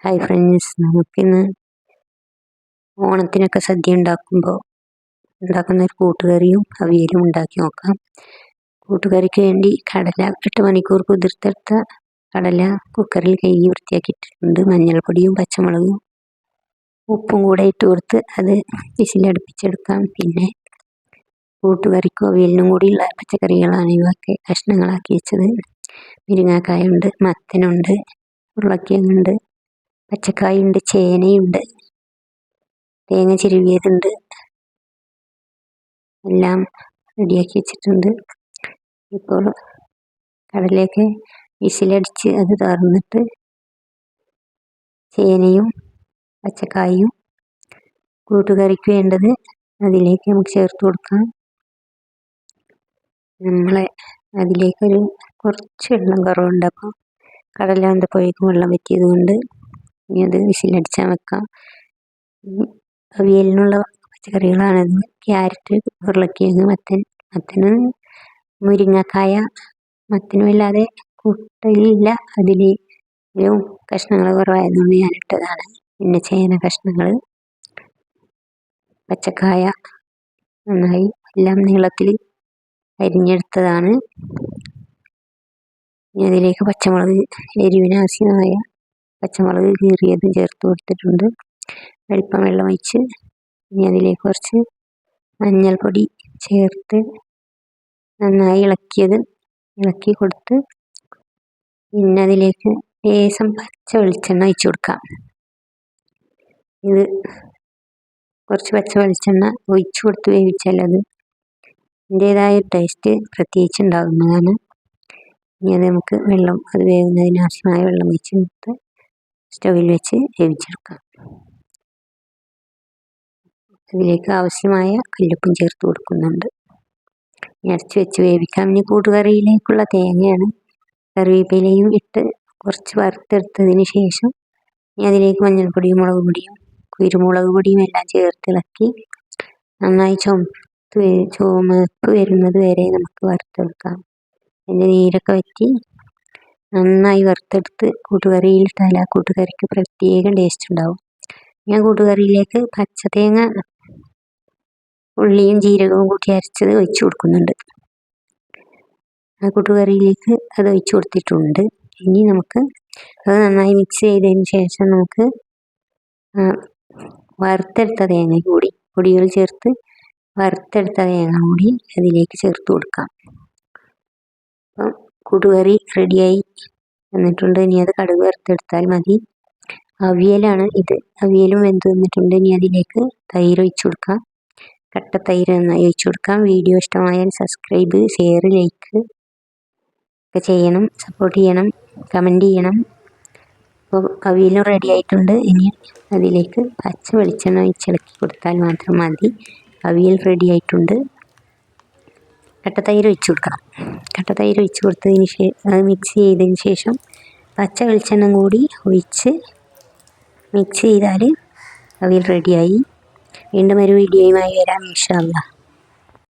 Hi friends, നമുക്കിന്ന് ഓണത്തിനൊക്കെ സദ്യ ഉണ്ടാക്കുന്ന ഒരു കൂട്ടുകറിയും അവിയലും ഉണ്ടാക്കി നോക്കാം. കൂട്ടുകറിക്ക് വേണ്ടി കടല 8 മണിക്കൂർ കുതിർത്തെടുത്ത കടല കുക്കറിൽ കഴുകി വൃത്തിയാക്കിയിട്ടുണ്ട്. മഞ്ഞൾപ്പൊടിയും പച്ചമുളകും ഉപ്പും കൂടെ ഇട്ട് കൊടുത്ത് അത് വിസിലടുപ്പിച്ചെടുക്കാം. പിന്നെ കൂട്ടുകറിക്കും അവിയലിനും കൂടിയുള്ള പച്ചക്കറികളാണ് ഇവയൊക്കെ കഷ്ണങ്ങളാക്കി വെച്ചത്. മുരിങ്ങാക്കായുണ്ട്, മത്തനുണ്ട്, ഉരുളക്കിഴങ്ങുണ്ട്, പച്ചക്കായുണ്ട്, ചേനയുണ്ട്, തേങ്ങ ചിരവിയതുണ്ട്. എല്ലാം റെഡിയാക്കി വെച്ചിട്ടുണ്ട്. ഇപ്പോൾ കടലയൊക്കെ വിസിലടിച്ച് അത് തുറന്നിട്ട് ചേനയും പച്ചക്കായും കൂട്ടുകറിക്ക് വേണ്ടത് അതിലേക്ക് നമുക്ക് ചേർത്ത് കൊടുക്കാം. അതിലേക്കൊരു കുറച്ച് വെള്ളം കുറവുണ്ട്. അപ്പോൾ കടല വെന്തപ്പോഴേക്കും വെള്ളം വറ്റിയത് കൊണ്ട് ഇനി അത് വിസിലടിച്ചാൽ വെക്കാം. അവിയലിനുള്ള പച്ചക്കറികളാണത്. ക്യാരറ്റ്, ഉരുളക്കിഴങ്ങ്, മത്തന് മുരിങ്ങക്കായ. മത്തനും ഇല്ലാതെ കൂട്ടലില്ല, അതിലും കഷ്ണങ്ങൾ കുറവായതുകൊണ്ട് ഞാനിട്ടതാണ്. പിന്നെ ചേന കഷ്ണങ്ങൾ, പച്ചക്കായ നന്നായി എല്ലാം നീളത്തിൽ അരിഞ്ഞെടുത്തതാണ്. ഇനി അതിലേക്ക് പച്ചമുളക്, എരിവിന് ആവശ്യമായ പച്ചമുളക് കീറിയതും ചേർത്ത് കൊടുത്തിട്ടുണ്ട്. അല്പം വെള്ളം ഒഴിച്ച് ഇനി അതിലേക്ക് കുറച്ച് മഞ്ഞൾപ്പൊടി ചേർത്ത് നന്നായി ഇളക്കി കൊടുത്ത് പിന്നെ അതിലേക്ക് ലേശം പച്ച വെളിച്ചെണ്ണ ഒഴിച്ചു കൊടുക്കാം. ഇത് കുറച്ച് പച്ച വെളിച്ചെണ്ണ ഒഴിച്ചു കൊടുത്ത് വേവിച്ചാൽ അതിൻ്റേതായ ടേസ്റ്റ് പ്രത്യേകിച്ച് ഉണ്ടാകുന്നതാണ്. ഇനി അത് നമുക്ക് അത് വേവുന്നതിന് ആവശ്യമായ വെള്ളം ഒഴിച്ച് കൊടുത്ത് സ്റ്റൗവിൽ വെച്ച് വേവിച്ചെടുക്കാം. അതിലേക്ക് ആവശ്യമായ കല്ലുപ്പും ചേർത്ത് കൊടുക്കുന്നുണ്ട്. അരച്ച് വെച്ച് വേവിക്കാം. ഇനി കൂട്ടുകറിയിലേക്കുള്ള തേങ്ങയാണ്. കറിവേപ്പിലയും ഇട്ട് കുറച്ച് വറുത്തെടുത്തതിന് ശേഷം ഇനി അതിലേക്ക് മഞ്ഞൾപ്പൊടിയും മുളക് പൊടിയും കുരുമുളക് പൊടിയും എല്ലാം ചേർത്തിളക്കി നന്നായി ചുവപ്പ് വരുന്നത് വരെ നമുക്ക് വറുത്തെടുക്കാം. അതിൻ്റെ നീരൊക്കെ വറ്റി നന്നായി വറുത്തെടുത്ത് കൂട്ടുകറിയിൽ ഇട്ടാൽ ആ കൂട്ടുകറിക്ക് പ്രത്യേകം ടേസ്റ്റ് ഉണ്ടാവും. ഞാൻ കൂട്ടുകറിയിലേക്ക് പച്ചതേങ്ങ, ഉള്ളിയും ജീരകവും കൂട്ടി അരച്ചത് ഒഴിച്ചു കൊടുക്കുന്നുണ്ട്. ആ കൂട്ടുകറിയിലേക്ക് അത് ഒഴിച്ചു കൊടുത്തിട്ടുണ്ട്. ഇനി നമുക്ക് അത് നന്നായി മിക്സ് ചെയ്തതിന് ശേഷം നമുക്ക് വറുത്തെടുത്ത തേങ്ങ കൂടി പൊടികൾ ചേർത്ത് വറുത്തെടുത്ത തേങ്ങ കൂടി അതിലേക്ക് ചേർത്ത് കൊടുക്കാം. അപ്പം കൂട്ടുകറി റെഡിയായി വന്നിട്ടുണ്ട്. ഇനി അത് കടുക് വറുത്തെടുത്താൽ മതി. അവിയലാണ് ഇത്. അവിയലും വെന്ത് വന്നിട്ടുണ്ട്. ഇനി അതിലേക്ക് തൈര് ഒഴിച്ചു കൊടുക്കാം. കട്ട തൈര് നന്നായി ഒഴിച്ചു കൊടുക്കാം. വീഡിയോ ഇഷ്ടമായാൽ സബ്സ്ക്രൈബ്, ഷെയർ, ലൈക്ക് ഒക്കെ ചെയ്യണം, സപ്പോർട്ട് ചെയ്യണം, കമൻറ്റ് ചെയ്യണം. അപ്പോൾ അവിയലും റെഡി ആയിട്ടുണ്ട്. ഇനി അതിലേക്ക് പച്ച വെളിച്ചെണ്ണ ഒഴിച്ചിളക്കി കൊടുത്താൽ മാത്രം മതി. അവിയൽ റെഡി ആയിട്ടുണ്ട്. കട്ട തൈര് ഒഴിച്ചു കൊടുക്കണം. കട്ട തൈര് ഒഴിച്ച് കൊടുത്തതിന് അത് മിക്സ് ചെയ്തതിന് ശേഷം പച്ച വെളിച്ചെണ്ണ കൂടി ഒഴിച്ച് മിക്സ് ചെയ്താൽ അവിയൽ റെഡിയായി. വീണ്ടും ഒരു വീഡിയോയുമായി വരാം ഇൻഷാ അല്ലാഹ്.